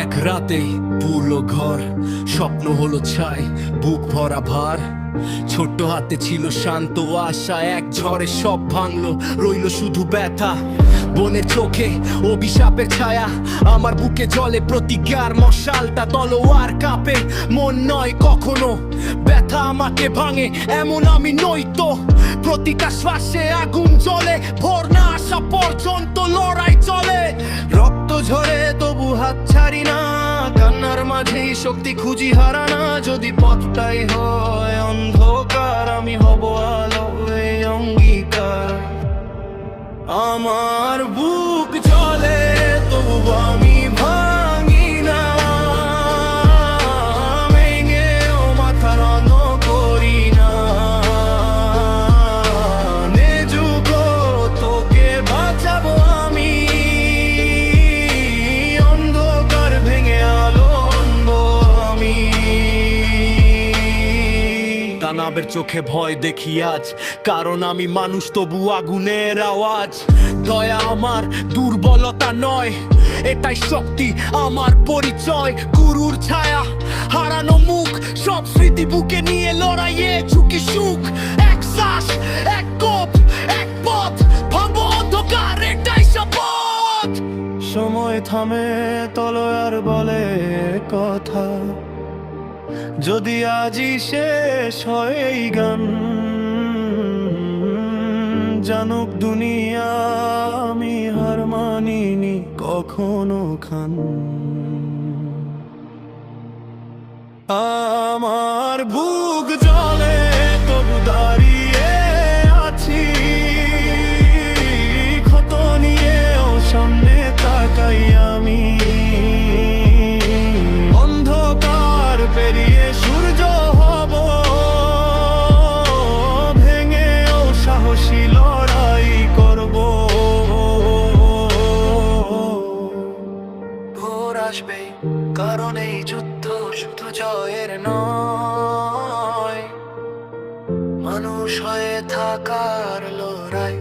এক রাতেই পুরো ঘর স্বপ্ন হলো ছাই, বুক ভরা ভার। ছোট্ট হাতে ছিল শান্ত আশা, এক ঝড়ে সব ভাঙলো, রইল শুধু ব্যথা। বনের চোখে অভিশাপের ছায়া, আমার বুকে জ্বলে প্রতিজ্ঞার মশালটা। তলোয়ার কাঁপে, মন নয় কখনো, ব্যথা আমাকে ভাঙে এমন আমি নই তো। প্রতিটা শ্বাসে আগুন জ্বলে, ভোর না আসা পর্যন্ত লড়াই চলে। রক্ত ঝরে তবু হাত ছাড়ি না, কান্নার মাঝেই শক্তি খুঁজি হারানা। যদি পথটাই হয় অন্ধকার, আমি হব আলো এই অঙ্গীকার। আমার বুক জ্বলে তবু আমি ভাঙি না, ভেঙেও মাথা রণ করি না। নেজুক তোকে বাঁচাবো আমি, অন্ধকার ভেঙে আলো আনবো আমি। দানবের চোখে ভয় দেখি আজ, কারণ আমি মানুষ তবু আগুনের আওয়াজ। দয়া আমার দুর্বলতা নয়, এটাই শক্তি আমার পরিচয়। গুরুর ছায়া, হারানো মুখ, সব স্মৃতি বুকে নিয়ে লড়াইয়ে ঝুঁকি সুখ। এক শ্বাস, এক কোপ, এক পথ, ভাঙবো অন্ধকার, এটাই শপথ। সময় থামে, তলোয়ার বলে কথা। যদি আজই শেষ হয় এই গান, জানুক দুনিয়া আমি হার মানিনি কখনো খান। আমার বুক জ্বলে তবু দাঁড়িয়ে আছি, ক্ষত নিয়েও সামনে তাকাই আমি। অন্ধকার পেরিয়ে সূর্য হব, ভেঙেও সাহসী লড়াই করব। ভোর আসবে, কারণ এই যুদ্ধ শুধু জয়ের নয়, মানুষ হয়ে থাকার লড়াই।